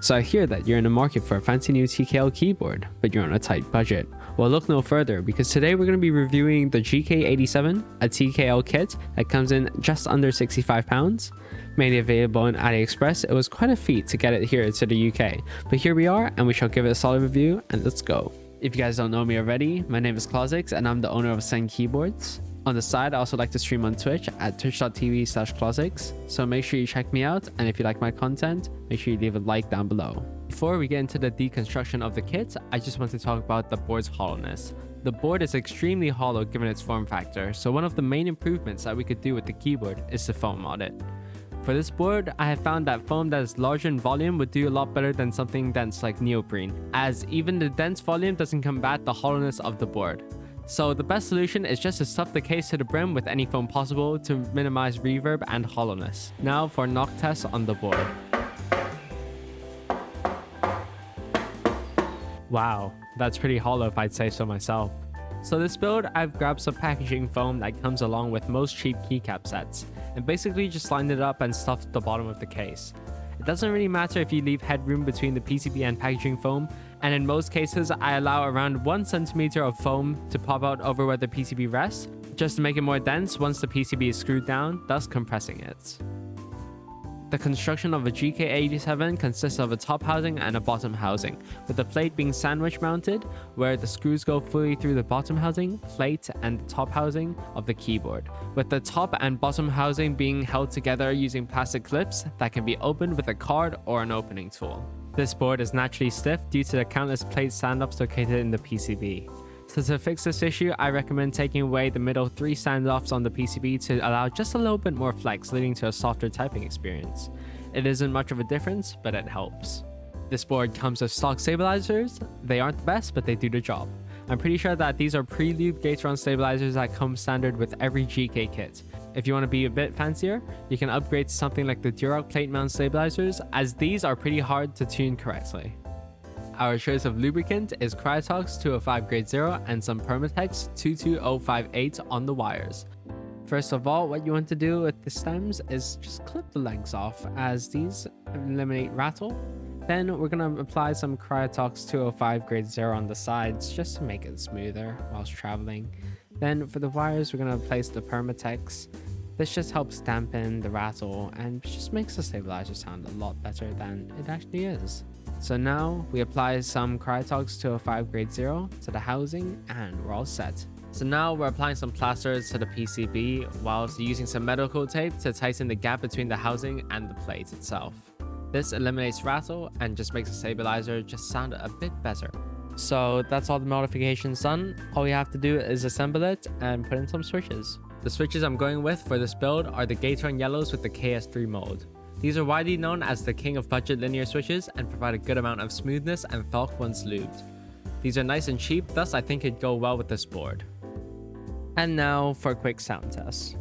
So I hear that you're in the market for a fancy new TKL keyboard, but you're on a tight budget. Well, look no further, because today we're going to be reviewing the GK87, a TKL kit that comes in just under £65. Mainly available on AliExpress, it was quite a feat to get it here to the UK, but here we are and we shall give it a solid review, and let's go. If you guys don't know me already, my name is Clausix and I'm the owner of Sen Keyboards. On the side, I also like to stream on Twitch at twitch.tv/Clausix, so make sure you check me out, and if you like my content, make sure you leave a like down below. Before we get into the deconstruction of the kit, I just want to talk about the board's hollowness. The board is extremely hollow given its form factor, so one of the main improvements that we could do with the keyboard is to foam mod it. For this board, I have found that foam that is larger in volume would do a lot better than something dense like neoprene, as even the dense volume doesn't combat the hollowness of the board. So the best solution is just to stuff the case to the brim with any foam possible to minimize reverb and hollowness. Now for a knock test on the board. Wow, that's pretty hollow if I'd say so myself. So this build, I've grabbed some packaging foam that comes along with most cheap keycap sets, and basically just lined it up and stuffed the bottom of the case. It doesn't really matter if you leave headroom between the PCB and packaging foam, and in most cases I allow around 1 centimeter of foam to pop out over where the PCB rests, just to make it more dense once the PCB is screwed down, thus compressing it. The construction of a GK87 consists of a top housing and a bottom housing, with the plate being sandwich mounted, where the screws go fully through the bottom housing, plate, and the top housing of the keyboard, with the top and bottom housing being held together using plastic clips that can be opened with a card or an opening tool. This board is naturally stiff due to the countless plate standoffs located in the PCB. So to fix this issue, I recommend taking away the middle 3 standoffs on the PCB to allow just a little bit more flex, leading to a softer typing experience. It isn't much of a difference, but it helps. This board comes with stock stabilizers. They aren't the best, but they do the job. I'm pretty sure that these are pre-lubed Gateron stabilizers that come standard with every GK kit. If you want to be a bit fancier, you can upgrade to something like the Duroc plate mount stabilizers, as these are pretty hard to tune correctly. Our choice of lubricant is Crytox 205 grade 0 and some Permatex 22058 on the wires. First of all, what you want to do with the stems is just clip the legs off, as these eliminate rattle. Then we're going to apply some Crytox 205 grade 0 on the sides just to make it smoother whilst traveling. Then for the wires, we're going to place the Permatex. This just helps dampen the rattle and just makes the stabilizer sound a lot better than it actually is. So now we apply some Crytox 205 grade 0 to the housing and we're all set. So now we're applying some plasters to the PCB whilst using some medical tape to tighten the gap between the housing and the plate itself. This eliminates rattle and just makes the stabilizer just sound a bit better. So that's all the modifications done. All you have to do is assemble it and put in some switches. The switches I'm going with for this build are the Gateron Yellows with the KS3 mold. These are widely known as the king of budget linear switches and provide a good amount of smoothness and felt once lubed. These are nice and cheap, thus I think it'd go well with this board. And now for a quick sound test.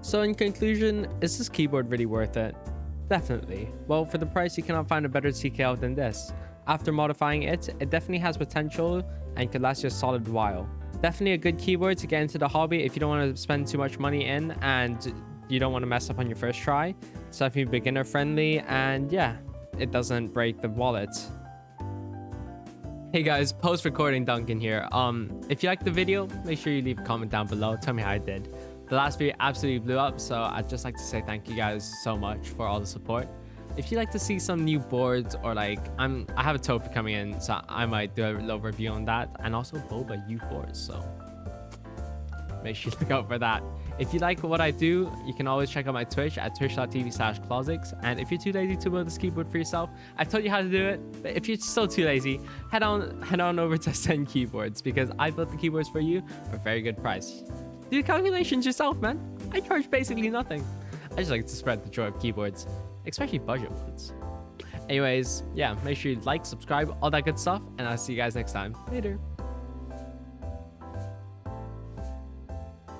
So in conclusion, is this keyboard really worth it? Definitely. Well, for the price, you cannot find a better TKL than this. After modifying it, it definitely has potential and could last you a solid while. Definitely a good keyboard to get into the hobby if you don't want to spend too much money in and you don't want to mess up on your first try. It's definitely beginner friendly, and yeah, it doesn't break the wallet. Hey guys, post-recording Duncan here. If you liked the video, make sure you leave a comment down below. Tell me how I did. The last video absolutely blew up, so I'd just like to say thank you guys so much for all the support. If you'd like to see some new boards, or like, I have a Topi coming in, so I might do a little review on that, and also Boba U4s, so make sure you look out for that. If you like what I do, you can always check out my Twitch at twitch.tv/Clausix, and if you're too lazy to build this keyboard for yourself, I've told you how to do it, but if you're still too lazy, head on over to Sen Keyboards, because I built the keyboards for you for a very good price. Do the calculations yourself, man. I charge basically nothing. I just like to spread the joy of keyboards, especially budget ones. Anyways, yeah, make sure you like, subscribe, all that good stuff, and I'll see you guys next time. Later.